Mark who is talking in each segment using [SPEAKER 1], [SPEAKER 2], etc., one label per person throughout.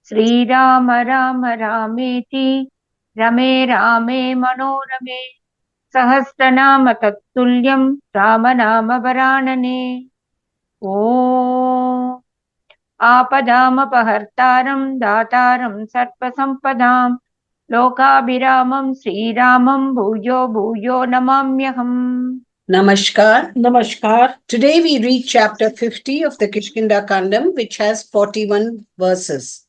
[SPEAKER 1] श्रीराम राम रामेति रमे रामे मनोरमे सहस्रनाम तत्तुल्यं राम नाम वरानने। ॐ आपदामपहर्तारं दातारं सर्वसम्पदां लोकाभिरामं श्रीरामं भूयो भूयो नमाम्यहम्।
[SPEAKER 2] Namaskar.
[SPEAKER 3] Namaskar.
[SPEAKER 2] Today we read chapter 50 of the Kishkinda Kandam, which has 41 verses.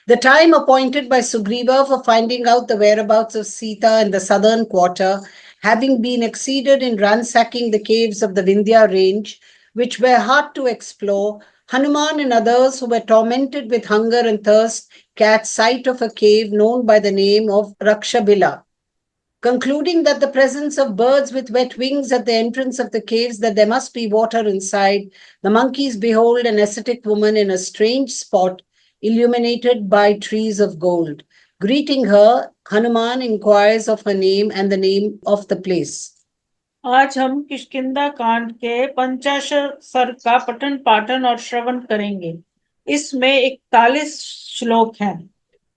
[SPEAKER 2] The time appointed by Sugriva for finding out the whereabouts of Sita in the southern quarter, having been exceeded in ransacking the caves of the Vindhya range, which were hard to explore, Hanuman and others who were tormented with hunger and thirst catch sight of a cave known by the name of Rakshabila. Concluding that the presence of birds with wet wings at the entrance of the caves, that there must be water inside, the monkeys behold an ascetic woman in a strange spot, illuminated by trees of gold. Greeting her, Hanuman inquires of her name and the name of the place.
[SPEAKER 3] आज हम किष्किंधा कांड के 50 का पठन पाठन और श्रवण करेंगे। इसमें 41 श्लोक हैं।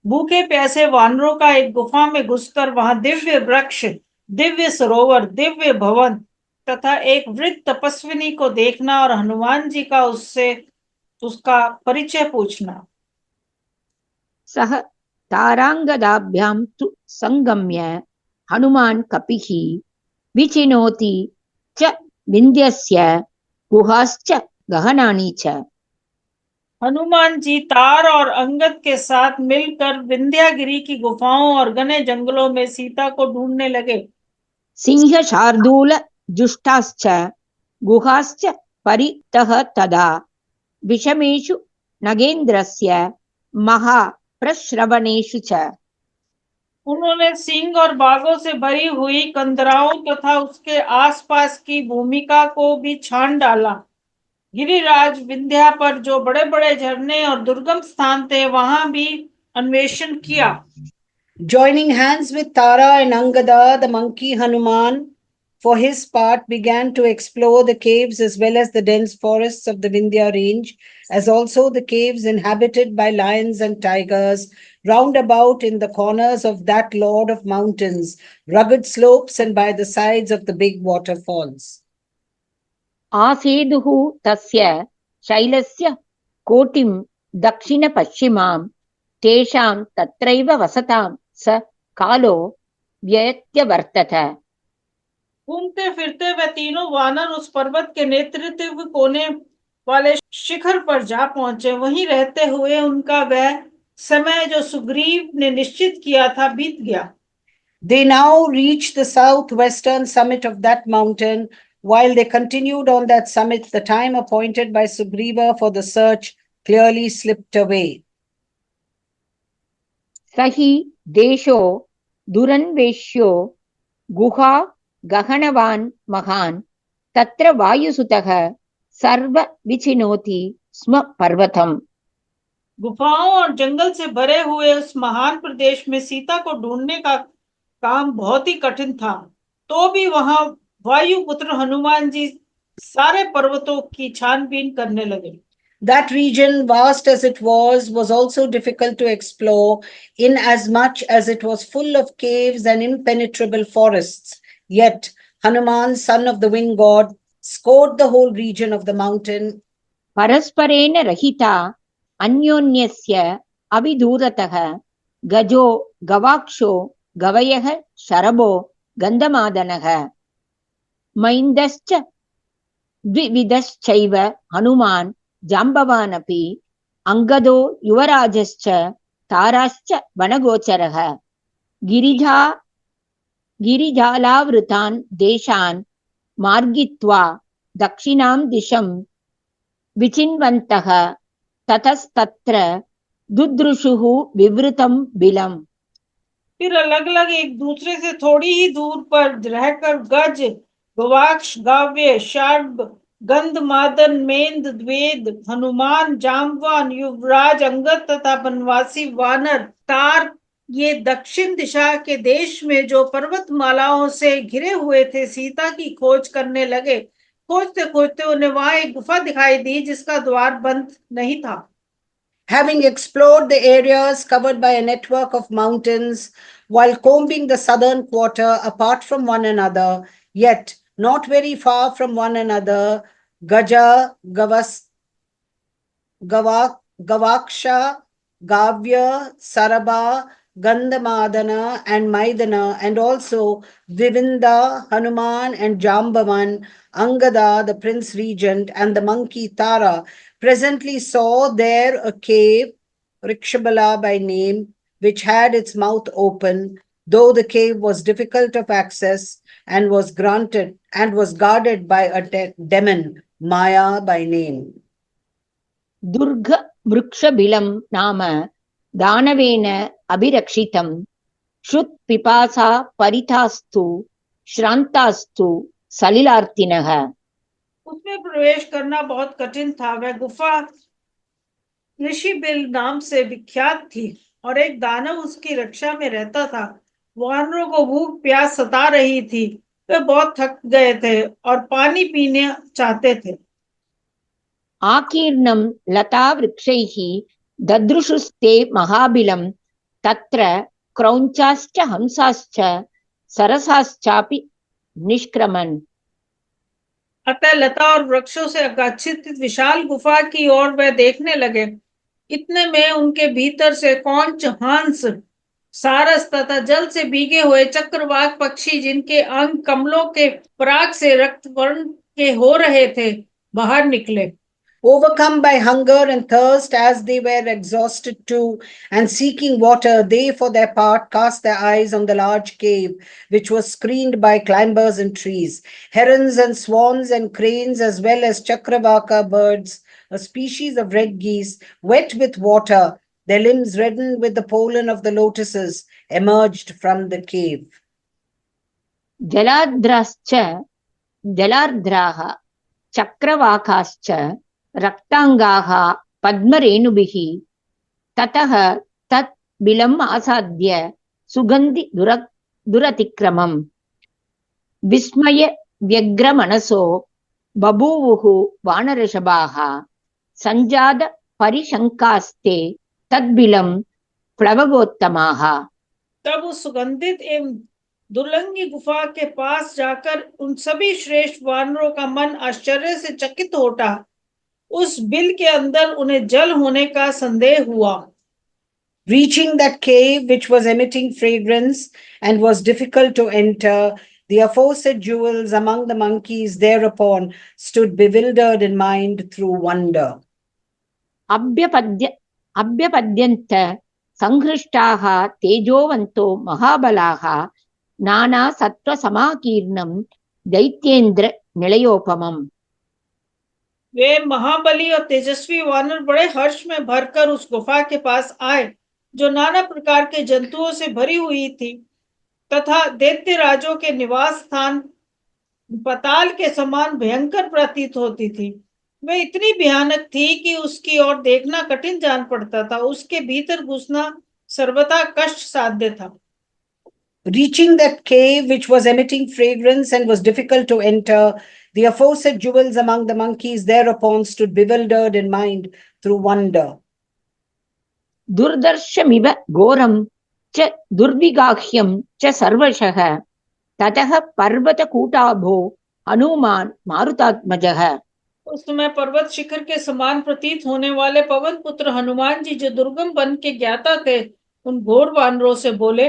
[SPEAKER 3] भूखे प्यासे वानरों का एक गुफा में घुसकर वहां दिव्य वृक्ष, दिव्य सरोवर, दिव्य भवन तथा एक वृद्ध तपस्विनी को देखना और हनुमान जी का उसका परिचय पूछना।
[SPEAKER 1] सह तारांगदाभ्यां तु संगम्य हनुमान् कपिः विचिनोति च विन्ध्यस्य गुहाश्च गहनानि च।
[SPEAKER 3] हनुमान जी तार और अंगद के साथ मिलकर विंध्यागिरी की गुफाओं और घने जंगलों में सीता को ढूंढने लगे।
[SPEAKER 1] सिंह शार्दूल जुष्टाश्च गुहाश्च परितः तदा विषमेषु नगेन्द्रस्य महाप्रश्रवणेषु च।
[SPEAKER 3] उन्होंने सिंह और बाघों से भरी हुई कंदराओं तथा उसके आसपास की भूमिका को भी छान डाला। गिरिराज विंध्या पर जो बड़े बड़े झरने और दुर्गम स्थान थे वहां भी अन्वेषण किया।
[SPEAKER 2] Joining hands with Tara and Angada, the monkey Hanuman, for his part, began to explore the caves as well as the dense forests of the Vindhya range, as also the caves inhabited by lions and tigers, round about in the corners of that lord of mountains, rugged slopes, and by the sides of the big waterfalls.
[SPEAKER 1] आसेदुः तस्य शैलस्य कोटिं दक्षिणपश्चिमां तेषां तत्रैव वसतां स कालो व्यत्यवर्तत।
[SPEAKER 3] घूमते फिरते वे तीनों वानर उस पर्वत के नेतृत्व कोने वाले शिखर पर जा पहुंचे। वहीं रहते हुए उनका वह समय जो सुग्रीव ने निश्चित किया था बीत गया।
[SPEAKER 2] They now reached the southwestern summit of that mountain. While they continued on that summit, the time appointed by Sugriva for the search clearly slipped away.
[SPEAKER 1] सहि देशो दुरन्वेष्यो गुहा गहनवान् महान् तत्र वायुसुतः सर्व विचिनोति स्म पर्वतम्।
[SPEAKER 3] गुफाओं और जंगल से भरे हुए उस महान प्रदेश में सीता को ढूंढने का काम बहुत ही कठिन था, तो भी वहां वायुपुत्र हनुमान जी सारे पर्वतों की छानबीन करने लगे।
[SPEAKER 2] That region, vast as it was also difficult to explore, inasmuch as it was full of caves and impenetrable forests. Yet Hanuman, son of the wind god, scoured the whole region of the mountain.
[SPEAKER 1] परस्परेण रहिता अन्योन्यस्य अविदूरतः गजो गवाक्षो गवयः शरभो गन्धमादनः मैन्दश्च द्विविधश्चैव Hanuman जाम्बवानपि अंगदो युवराजश्च ताराश्च वनगोचरः गिरिजालावृतान् देशान् मार्गित्वा दक्षिणां दिशं विचिन्वन्तः ततस्तत्र दुदृशुः विवृतं बिलम्।
[SPEAKER 3] फिर अलग अलग एक दूसरे से थोड़ी ही दूर पर रहकर गज, गवाक्ष, गाव्य, शार्ब, गंधमादन, मेंद, द्वेद, हनुमान, जाम्बवान, युवराज, अंगद तथा बनवासी वानर तार ये दक्षिण दिशा के देश में जो पर्वतमालाओं से घिरे हुए थे सीता की खोज करने लगे। खोजते खोजते उन्हें वहां एक गुफा दिखाई दी जिसका द्वार बंद नहीं था।
[SPEAKER 2] Having explored the areas covered by a network of mountains, while combing the southern quarter apart from one another, yet not very far from one another, Gaja, Gavaksha, Gavya, Saraba, Gandhamadana, and Maidana, and also Vivinda, Hanuman, and Jambavan, Angada, the prince regent, and the monkey Tara, presently saw there a cave, Rikshabala by name, which had its mouth open, though the cave was difficult of access and was guarded by a demon, Maya by name.
[SPEAKER 1] दुर्ग वृक्षबिलं नाम दानवेन अभिरक्षितं श्रुत पिपासा परितास्तु श्रांतास्तु सलिलार्तिनः।
[SPEAKER 3] उसमें प्रवेश करना बहुत कठिन था। वह गुफा ऋषि बिल नाम से विख्यात थी और एक दानव उसकी रक्षा में रहता था। वानरों को भूख प्यास सता रही थी। वे बहुत थक गए थे और पानी पीने चाहते थे।
[SPEAKER 1] आकीर्णं लतावृक्षैः ददृशुस्ते महाबिलं तत्र क्रौञ्चाश्च हंसाश्च सरसाश्चापि निष्क्रमन्।
[SPEAKER 3] अतः लता और वृक्षों से आच्छादित विशाल गुफा की ओर वह देखने लगे। इतने में उनके भीतर से कौंच, हंस, सारस तथा जल से भीगे हुए चक्रवाक पक्षी, जिनके अंग कमलों के पराग से रक्त वर्ण के हो रहे थे, बाहर निकले।
[SPEAKER 2] Overcome by hunger and thirst, as they were exhausted too, and seeking water, they for their part cast their eyes on the large cave, which was screened by climbers and trees. Herons and swans and cranes, as well as chakravaka birds, a species of red geese, wet with water, their limbs reddened with the pollen of the lotuses, emerged from the cave.
[SPEAKER 1] जलार्द्राः चक्रवाकाश्च रक्तांगाः पद्मरेणुभिः ततः तत् बिलम् आसाद्य सुगन्धि दुरतिक्रमम् विस्मय व्यग्रमनसो बभूवुः वानरषभाः संजात परिशंकास्ते तद्बिलं प्लवगोत्तमाः।
[SPEAKER 3] तब उस सुगंधित एवं दुर्लंघी गुफा के पास जाकर उन सभी श्रेष्ठ वानरों का मन आश्चर्य से चकित हो उठा। उस बिल के अंदर उन्हें जल होने का संदेह हुआ।
[SPEAKER 2] Reaching that cave, which was emitting fragrance and was difficult to enter, the aforesaid jewels among the monkeys thereupon stood bewildered in mind through wonder.
[SPEAKER 1] अभ्यपद्यन्त संहृष्टाः तेजोवन्तो महाबलाः नाना सत्व समाकीर्णं दैत्येन्द्र निलयोपमम्।
[SPEAKER 3] वे महाबली और तेजस्वी वानर बड़े हर्ष में भरकर उस गुफा के पास आए, जो नाना प्रकार के जंतुओं से भरी हुई थी तथा दैत्य राजों के निवास स्थान पताल के समान भयंकर प्रतीत होती थी। वे इतनी भयानक थी कि उसकी ओर देखना कठिन जान पड़ता था। उसके भीतर घुसना सर्वथा कष्ट साध्य था।
[SPEAKER 2] Reaching that cave, which was emitting fragrance and was difficult to enter, the aforesaid jewels among the monkeys thereupon stood bewildered in mind through wonder.
[SPEAKER 1] दुर्दर्शमिव घोरं च दुर्विगाह्यं च सर्वशः ततः पर्वतकूटाभो हनुमान् मारुतात्मजः।
[SPEAKER 3] उस समय पर्वत शिखर के समान प्रतीत होने वाले पवन पुत्र हनुमान जी, जो दुर्गम वन के ज्ञाता थे, उन घोर वानरों से बोले,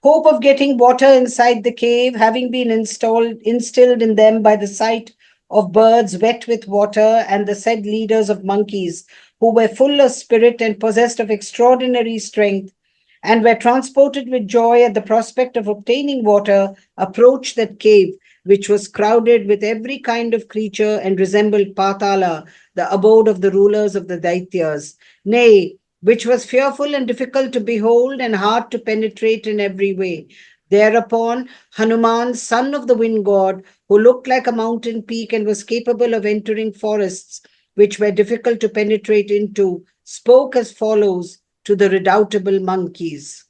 [SPEAKER 2] Hope of getting water inside the cave having been instilled in them by the sight of birds wet with water, and the said leaders of monkeys, who were full of spirit and possessed of extraordinary strength, and were transported with joy at the prospect of obtaining water, approached that cave, which was crowded with every kind of creature and resembled Patala, the abode of the rulers of the Daityas. Nay, which was fearful and difficult to behold and hard to penetrate in every way. Thereupon, Hanuman, son of the wind god, who looked like a mountain peak and was capable of entering forests which were difficult to penetrate into, spoke as follows to the redoubtable monkeys.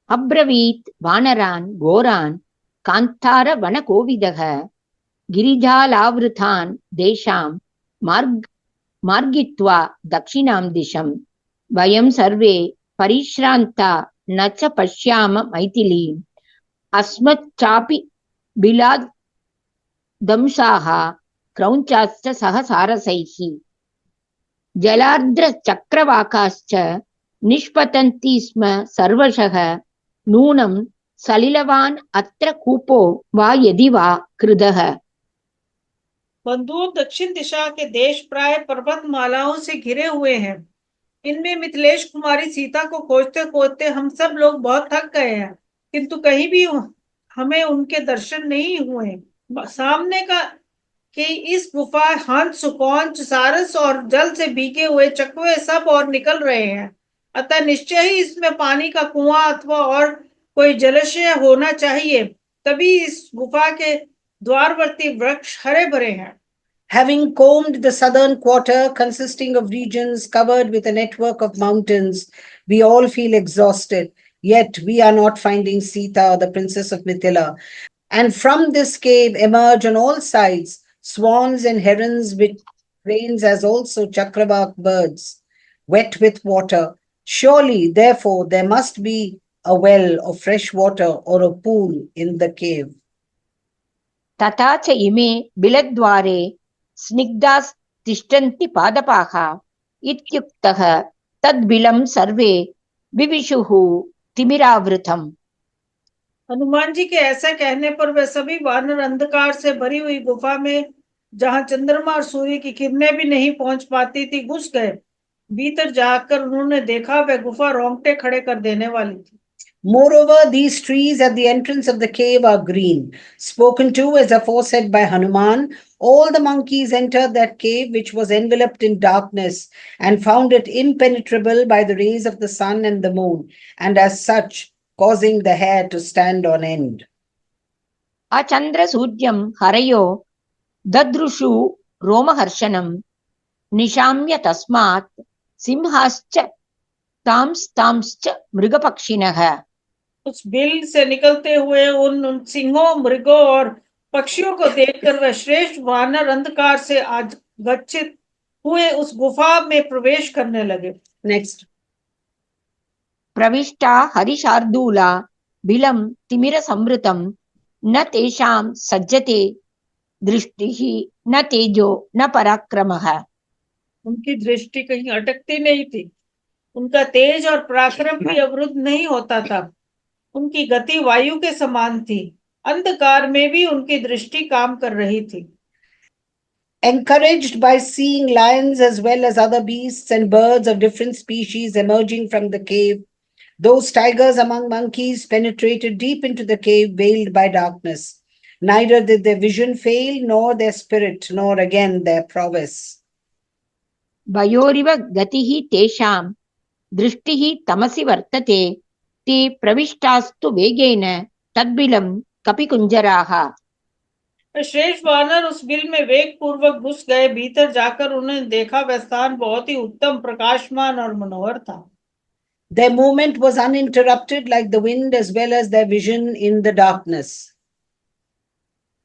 [SPEAKER 1] Abravit Vanaran Goran Kantara Vanakovidaha Girijalavrutan Desham मार्गित्वा दक्षिणां दिशं वयं सर्वे परिश्रान्ता न च पश्याम मैथिलीम् अस्मच्चापि बिलाद् दंशाः क्रौञ्चाश्च सहसारसैः जलार्द्रचक्रवाकाश्च निष्पतन्ति स्म सर्वशः नूनं सलिलवान् अत्र कूपो वा यदि वा कृदः।
[SPEAKER 3] बंधुओं, दक्षिण दिशा के देश प्राय पर्वतमालाओं से घिरे हुए हैं। इनमें मिथिलेश कुमारी सीता को खोजते खोजते हम सब लोग बहुत थक गए हैं, किंतु कहीं भी हमें उनके दर्शन नहीं हुए। सामने का कि इस गुफा हंस, कौंच, सारस और जल से भीगे हुए चकवे सब और निकल रहे हैं। अतः निश्चय ही इसमें पानी का कुआं अथवा और कोई जलाशय होना चाहिए, तभी इस गुफा के द्वारवर्ती वृक्ष हरे भरे हैं।
[SPEAKER 2] Having combed the southern quarter, consisting of regions covered with a network of mountains, we all feel exhausted. Yet we are not finding Sita, the princess of Mithila. And from this cave emerge on all sides swans and herons with cranes, as also chakravak birds, wet with water. Surely, therefore, there must be a well of fresh water or a pool in the cave.
[SPEAKER 1] तथा च इमे बिलद्वारे स्निग्धास् तिष्ठन्ति पादपाः इत्युक्तः तद्बिलं सर्वे विविशुः तिमिरावृतम्।
[SPEAKER 3] हनुमान जी के ऐसा कहने पर वे सभी वानर अंधकार से भरी हुई गुफा में, जहां चंद्रमा और सूर्य की किरणें भी नहीं पहुंच पाती थी, घुस गए। भीतर जाकर उन्होंने देखा वह गुफा रोंगटे खड़े कर देने वाली थी।
[SPEAKER 2] Moreover, these trees at the entrance of the cave are green, spoken to as aforesaid by Hanuman. All the monkeys entered that cave, which was enveloped in darkness, and found it impenetrable by the rays of the sun and the moon, and as such, causing the hair to stand on end.
[SPEAKER 1] अचन्द्र सूर्यं हरयो ददृशु रोमहर्षणं निशाम्य तस्मात् सिंहाश्च तांश्च मृगपक्षिणः।
[SPEAKER 3] उस bill से निकलते हुए उन सिंहों, मृगों और पक्षियों को देखकर वह श्रेष्ठ वानर अंधकार से आगच्छित हुए उस गुफा में प्रवेश करने लगे।
[SPEAKER 2] Next.
[SPEAKER 1] प्रविष्टा हरिशार्दूला बिलं तिमिरसंवृतं न तेषां सज्जते दृष्टिः न तेजो न पराक्रमः।
[SPEAKER 3] उनकी दृष्टि कहीं अटकती नहीं थी, उनका तेज और पराक्रम भी अवरुद्ध नहीं होता था। उनकी गति वायु के समान थी, अंधकार में भी उनकी दृष्टि काम कर रही थी।
[SPEAKER 2] Encouraged by seeing lions as well as other beasts and birds of different species emerging from the cave, those tigers among monkeys penetrated deep into the cave veiled by darkness. Neither did their vision fail, nor their spirit, nor again their prowess.
[SPEAKER 1] वयोरिव गतिः तेषां दृष्टिः तमसि वर्तते ते प्रविष्टास्तु वेगेन तद्बिलं कपिकुञ्जराः।
[SPEAKER 3] श्रेष्ठ वानर उस bill में वेग पूर्वक घुस गए। भीतर जाकर उन्होंने देखा वह स्थान बहुत ही उत्तम, प्रकाशमान और मनोहर था।
[SPEAKER 2] Their movement was uninterrupted like the wind, as well as their vision in the darkness.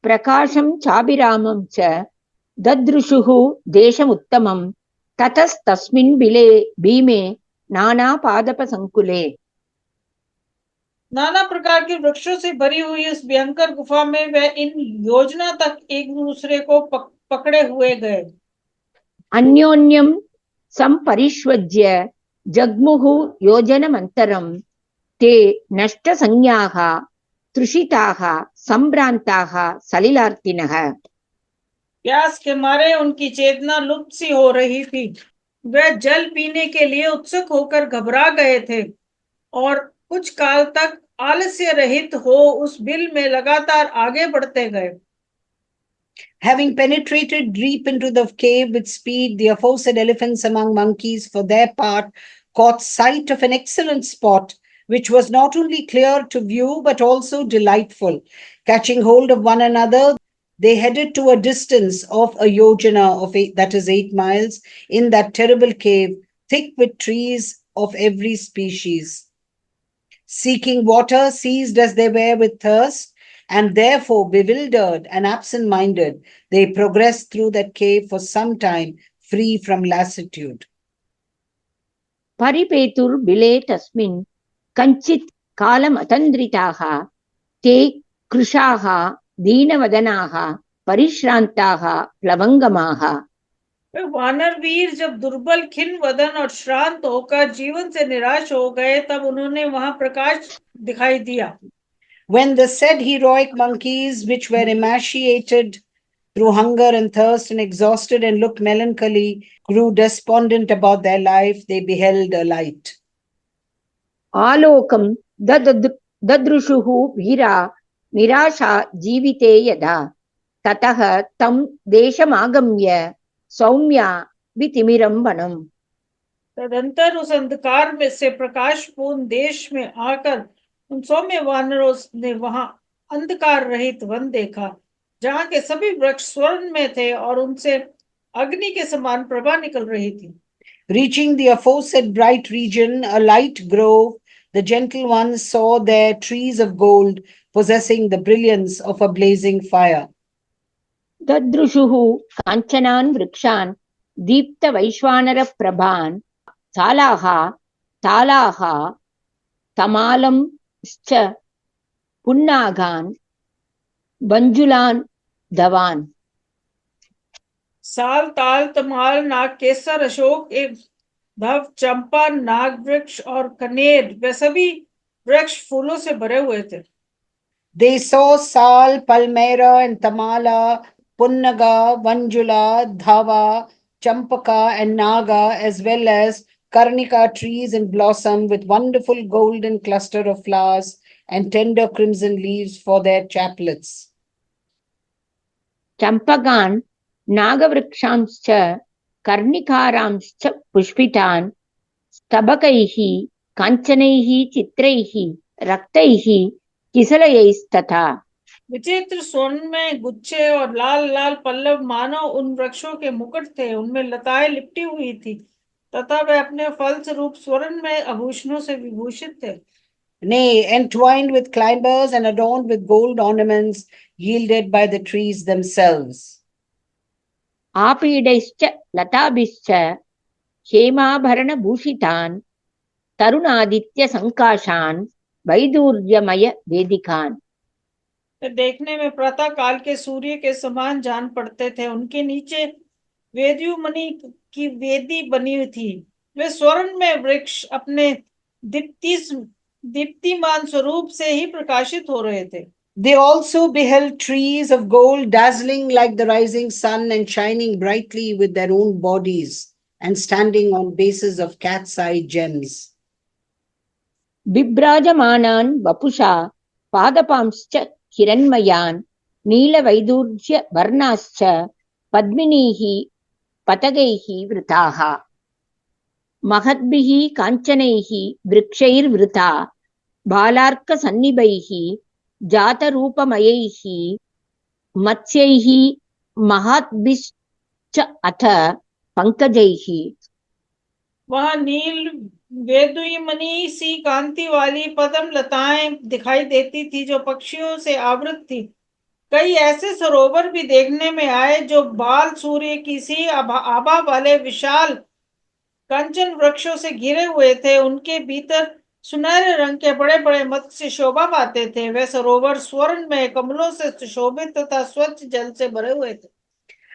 [SPEAKER 1] प्रकाशं चाभिरामं च ददृशुः देशमुत्तमं ततस्तस्मिन् बिले भीमे नानापादपसंकुले।
[SPEAKER 3] नाना प्रकार के वृक्षों से भरी हुई उस भयंकर गुफा में वे इन योजना तक एक दूसरे को पकड़े हुए गए।
[SPEAKER 1] अन्योन्यं संपरिष्वज्य जग्मुः योजनमन्तरं ते नष्टसंज्ञाः तृषिताः संभ्रांताः सलिलार्तिनः।
[SPEAKER 3] प्यास के मारे उनकी चेतना लुप्त सी हो रही थी। वे जल पीने के लिए उत्सुक होकर घबरा गए थे और कुछ काल तक आलस्य रहित हो उस बिल में लगातार आगे बढ़ते गए।
[SPEAKER 2] Having penetrated deep into the cave with speed, the aforesaid elephants among monkeys, for their part, caught sight of an excellent spot, which was not only clear to view but also delightful. Catching hold of one another, they headed to a distance of a yojana, that is 8 miles, in that terrible cave, thick with trees of every species. Seeking water, seized as they were with thirst, and therefore bewildered and absent-minded, they progressed through that cave for some time, free from lassitude.
[SPEAKER 1] परिपेतुर्बिले तस्मिन् कञ्चित् कालमतन्द्रिताः ते कृशाः दीनवदनाः परिश्रान्ताः प्लवंगमाः।
[SPEAKER 3] वे वानर वीर जब दुर्बल, खिन्न वदन और श्रांत होकर जीवन से निराश हो गए, तब उन्होंने वहां प्रकाश दिखाई दिया।
[SPEAKER 2] When the said heroic monkeys, which were emaciated through hunger and thirst and exhausted and looked melancholy, grew despondent about their life, they beheld a light.
[SPEAKER 1] आलोकं ददृशुः वीरा निराशा जीविते यदा ततः तं देशमागम्य सौम्या वितिमिरं वनम्।
[SPEAKER 3] तदंतर उस अंधकार में से प्रकाशपूर्ण देश में आकर उन सौम्य वानरों ने वहां अंधकार रहित वन देखा, जहाँ के सभी वृक्ष स्वर्ण में थे और उनसे अग्नि के समान प्रभा निकल रही थी।
[SPEAKER 2] Reaching the aforesaid bright region, a light grove, the gentle ones saw there trees of gold possessing the brilliance of a blazing fire.
[SPEAKER 1] ददृशुः काञ्चनान् वृक्षान् दीप्तवैश्वानरप्रभान् तालाः तालाः तमालंश्च पुन्नागान् बंजुलान् धवान्।
[SPEAKER 3] साल, ताल, तमाल, नाग केसर, अशोक एवं धव, चंपा, नाग वृक्ष और कनेर, वे सभी वृक्ष फूलों से भरे हुए थे।
[SPEAKER 2] They saw Sal, Palmyra, and Tamala, Punnaga, Vanjula, Dhava, Champaka, and Naga, as well as Karnika trees in blossom with wonderful golden cluster of flowers and tender crimson leaves for their chaplets.
[SPEAKER 1] चम्पकान् नागवृक्षांश्च कर्णिकारांश्च पुष्पितान् स्तबकैः काञ्चनैः चित्रैः रक्तैः किसलयैस्तथा।
[SPEAKER 3] विचित्र स्वर्ण में गुच्छे और लाल लाल पल्लव मानो उन वृक्षों के मुकुट थे, उनमें लताएं लिपटी हुई थी तथा वे अपने फल स्वरूप स्वर्ण में आभूषणों से विभूषित थे।
[SPEAKER 2] Nay, entwined with climbers and adorned with gold ornaments yielded by the trees themselves.
[SPEAKER 1] आपीडैश्च लताभिश्च हेमाभरणभूषितान् तरुणादित्यसङ्काशान् वैदूर्यमय वेदिकान्।
[SPEAKER 3] देखने में प्रातः काल के सूर्य के समान जान पड़ते थे, उनके नीचे वेद्युमणि की वेदी बनी थी। वे स्वर्ण में वृक्ष अपने दीप्तिमान स्वरूप से ही प्रकाशित हो रहे थे।
[SPEAKER 2] They also beheld trees of gold dazzling like the rising sun and shining brightly with their own bodies and standing on bases of cat's eye gems.
[SPEAKER 1] बिभ्राजमानान् वपुषा पादपांश्च हिरण्मयान् नीलवैदूर्य वर्णाश्च पद्मिनीः पतगैः वृताः महद्भिः काञ्चनैः वृक्षैर्वृता बालार्कसन्निभैः जातरूपमयैः मत्स्यैः महाद्भिश्च अथ पंकजैः।
[SPEAKER 3] वहां नील वेदुयमणि सी कांति वाली पद्म लताएं दिखाई देती थी जो पक्षियों से आवृत थी। कई ऐसे सरोवर भी देखने में आए जो बाल सूर्य की सी आभा वाले विशाल कंचन वृक्षों से घिरे हुए थे। उनके भीतर सुनहरे रंग के बड़े बड़े मत्स्य शोभा पाते थे। वे सरोवर स्वर्ण में कमलों से सुशोभित तथा स्वच्छ जल से भरे हुए थे।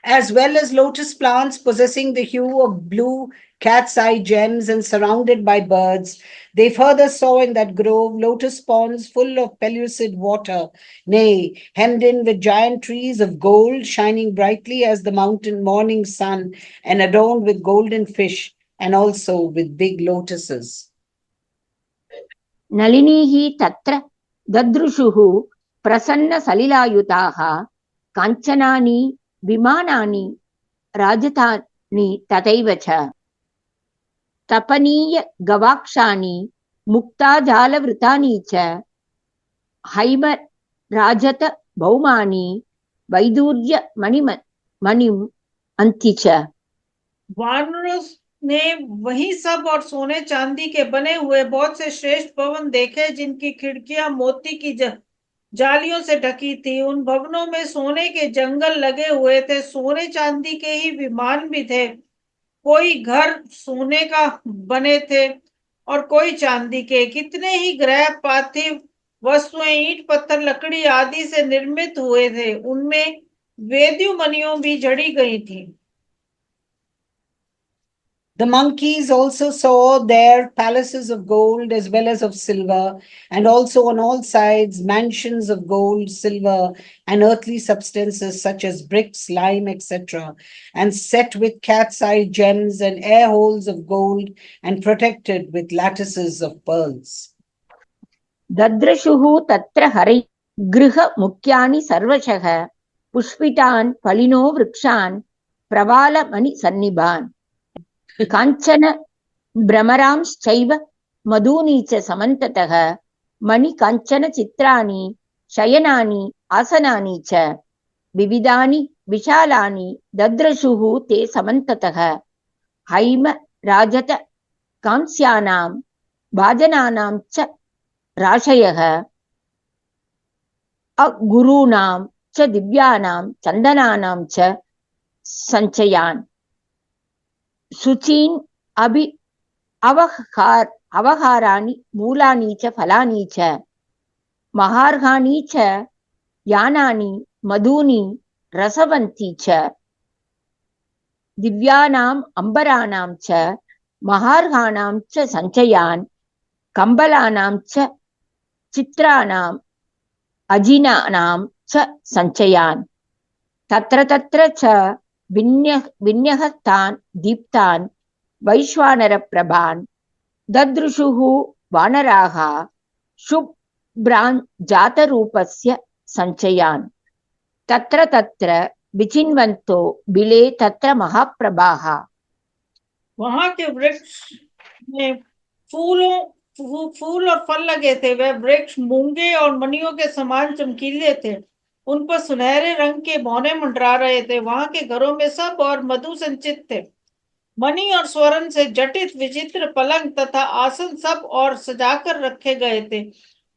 [SPEAKER 2] As well as lotus plants possessing the hue of blue cat's eye gems and surrounded by birds, they further saw in that grove lotus ponds full of pellucid water, nay, hemmed in with giant trees of gold, shining brightly as the mountain morning sun, and adorned with golden fish, and also with big lotuses.
[SPEAKER 1] नलिनीः तत्र ददृशुः प्रसन्नसलिलायुताः काञ्चनानि विमानानि राजधानी तथैव च तपनीय गवाक्षानि मुक्ताजालवृतानि च हैम राजत भौमानि वैदूर्य मणिम अंति च।
[SPEAKER 3] वानरों ने वही सब और सोने चांदी के बने हुए बहुत से श्रेष्ठ भवन देखे जिनकी खिड़कियां मोती की जालियों से ढकी थी। उन भवनों में सोने के जंगल लगे हुए थे, सोने चांदी के ही विमान भी थे कोई घर सोने का बने थे और कोई चांदी के। कितने ही ग्रह पार्थिव वस्तुएं ईंट पत्थर लकड़ी आदि से निर्मित हुए थे, उनमें वेद्यु मणियों भी जड़ी गई थी।
[SPEAKER 2] The monkeys also saw there palaces of gold as well as of silver, and also on all sides mansions of gold, silver, and earthly substances such as bricks, lime, etc., and set with cat's eye gems and air holes of gold, and protected with lattices of pearls.
[SPEAKER 1] ददृशुः तत्र हरै गृहमुख्यानि सर्वशः पुष्पितान् फलिनो वृक्षान् प्रवालमणिसन्निभान् काञ्चन भ्रमरांश्चैव मधूनि च समन्ततः मणिकाञ्चन चित्राणि शयनानि आसनानि च विविधानि विशालानि ददृशुः ते समन्ततः हैम राजत कांस्यानां भाजनानां च राशयः अगुरूणां च दिव्यानां चन्दनानां च सञ्चयान् शुचीन् अवहाराणि मूलानि च फलानि च महार्घाणि च यानानि मधूनि रसवन्ति च दिव्यानाम् अम्बराणां च महार्घाणां च सञ्चयान् कम्बलानां च चित्राणाम् अजिनानां च सञ्चयान् तत्र तत्र च विन्यहतान् दीप्तान् वैश्वानरप्रभान् ददृशुः वानराः शुभ्रान् जातरूपस्य सञ्चयान् तत्र तत्र विचिन्वन्तो बिले तत्र महाप्रभाः।
[SPEAKER 3] वहां के वृक्ष में फूल और फल लगे थे। वह वृक्ष मूंगे और मणियों के समान चमकीले थे, उन पर सुनहरे रंग के बौने मंडरा रहे थे। वहां के घरों में सब और मधु संचित थे। मणि और स्वर्ण से जटित विचित्र पलंग तथा आसन सब और सजाकर रखे गए थे,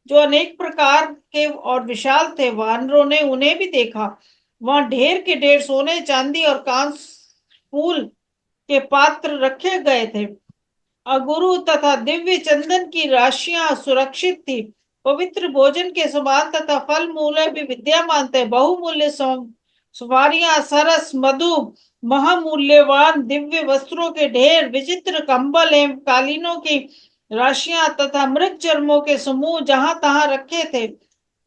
[SPEAKER 3] जो अनेक प्रकार के और विशाल थे। वानरों ने उन्हें भी देखा। वहां ढेर के ढेर सोने चांदी और कांस फूल के पात्र रखे गए थे। अगुरु तथा दिव्य चंदन की राशियां सुरक्षित थी। पवित्र भोजन के समान तथा फल मूल भी विद्यमान थे। बहुमूल्य सुपारियां, सरस, मधु, महामूल्यवान दिव्य वस्त्रों के ढेर, विचित्र कंबल एवं कालीनों की राशियां तथा मृग चर्मों के समूह जहां तहां रखे थे,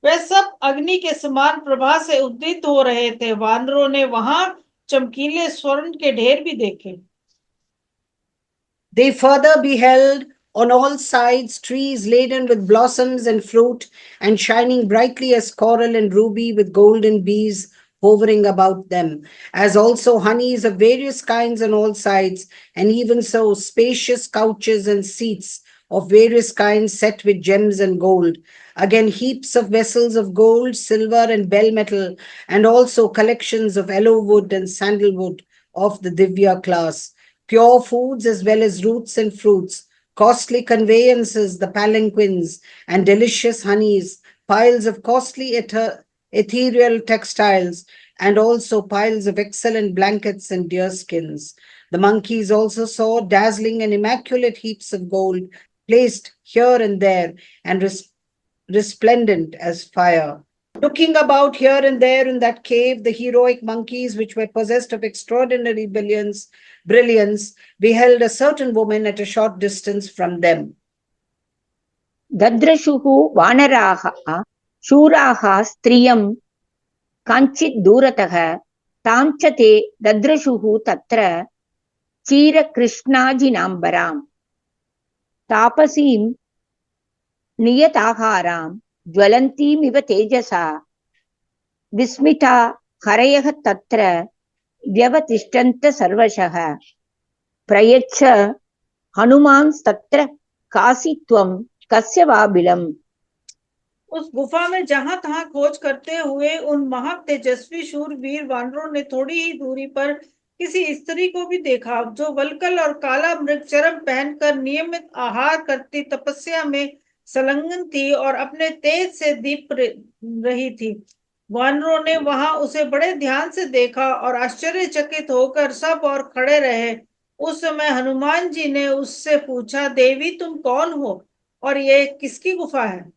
[SPEAKER 3] वे सब अग्नि के समान प्रभा से उद्दीत हो रहे थे। वानरों ने वहां चमकीले स्वर्ण के ढेर भी देखे।
[SPEAKER 2] They further beheld on all sides trees laden with blossoms and fruit, and shining brightly as coral and ruby, with golden bees hovering about them, as also honeys of various kinds on all sides, and even so spacious couches and seats of various kinds set with gems and gold. Again, heaps of vessels of gold, silver, and bell metal, and also collections of aloe wood and sandalwood of the Divya class. Pure foods as well as roots and fruits, costly conveyances, the palanquins, and delicious honeys, piles of costly ethereal textiles, and also piles of excellent blankets and deerskins. The monkeys also saw dazzling and immaculate heaps of gold placed here and there and resplendent as fire. Looking about here and there in that cave, the heroic monkeys, which were possessed of extraordinary brilliance, beheld a certain woman at a short distance from them.
[SPEAKER 1] ददृशुः वानराः शूराः स्त्रियं काञ्चित् दूरतः तां च ते ददृशुः तत्र चीरकृष्णाजिनाम्बरां तापसीं नियताहारां ज्वलन्तीमिव तेजसा विस्मिता हरयः तत्र व्यवतिष्ठन्त सर्वशः प्रयच्छ हनुमांस्तत्र कासित्वं कस्य वा बिलम्।
[SPEAKER 3] उस गुफा में जहां तहां खोज करते हुए उन महक तेजस्वी शूरवीर वानरों ने थोड़ी ही दूरी पर किसी स्त्री को भी देखा, जो वल्कल और काला मृग चर्म पहनकर नियमित आहार करती तपस्या में संलग्न थी और अपने तेज से दीप रही थी। वानरों ने वहां उसे बड़े ध्यान से देखा और आश्चर्यचकित होकर सब और खड़े रहे। उस समय हनुमान जी ने उससे पूछा, देवी तुम कौन हो और ये किसकी गुफा है?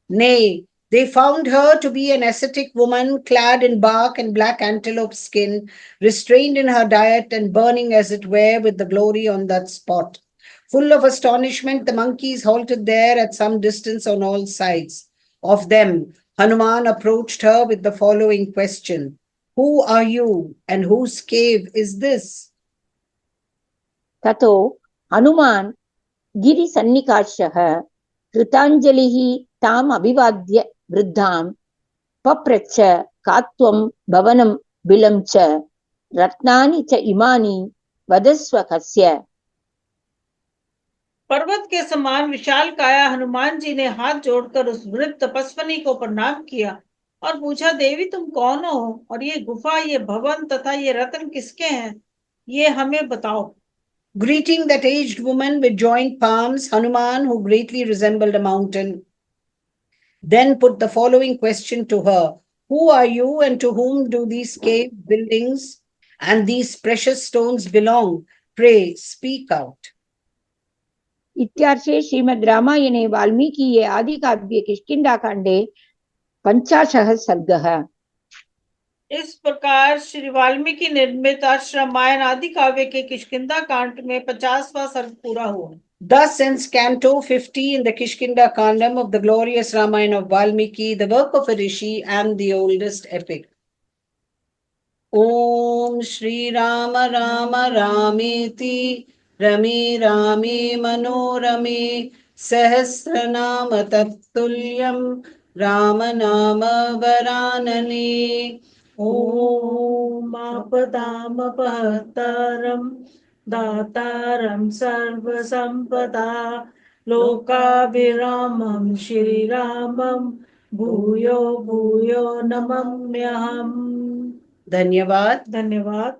[SPEAKER 2] Nay, they found her to be an ascetic woman clad in bark and black antelope skin, restrained in her diet and burning, as it were, with the glory on that spot. Full of astonishment, the monkeys halted there at some distance on all sides. Of them, Hanuman approached her with the following question: Who are you, and whose cave is this?
[SPEAKER 1] ततो हनुमान् गिरिसन्निकार्षः कृताञ्जलिः ताम् अभिवाद्य वृद्धां पप्रच्छ का त्वं भवनं बिलं च रत्नानि च इमानि वदस्व कस्य।
[SPEAKER 3] पर्वत के समान विशाल काया हनुमान जी ने हाथ जोड़कर उस वृद्ध तपस्विनी को प्रणाम किया और पूछा, देवी तुम कौन हो और ये गुफा, ये भवन तथा ये रत्न किसके हैं, ये हमें बताओ।
[SPEAKER 2] Greeting that aged woman with joined palms, Hanuman, who greatly resembled a mountain, then put the following question to her: Who are you, and to whom do these cave buildings and these precious stones belong? Pray, speak out.
[SPEAKER 1] इत्यार्षे श्रीमद् रामायणे वाल्मीकिये आदिकाव्ये किष्किन्धाकाण्डे 50 सर्गः।
[SPEAKER 3] इस प्रकार श्री वाल्मीकि निर्मित रामायण आदि काव्य के किष्किंधा कांड में 50वां सर्ग पूरा हुआ।
[SPEAKER 2] Thus ends Canto 50 in the Kishkinda Kandam of the glorious Ramayana of Valmiki, the work of a rishi and the oldest epic. Om Shri Rama Rama Rameti Rame Rame Manorame Sahasranama Tattulyam Rama Nama Varanane.
[SPEAKER 3] ओम आपदामपहर्तारं दातारं सर्वसंपदा लोकाभिरामं श्रीरामं भूयो भूयो नमाम्यहम्।
[SPEAKER 2] धन्यवाद।
[SPEAKER 3] धन्यवाद।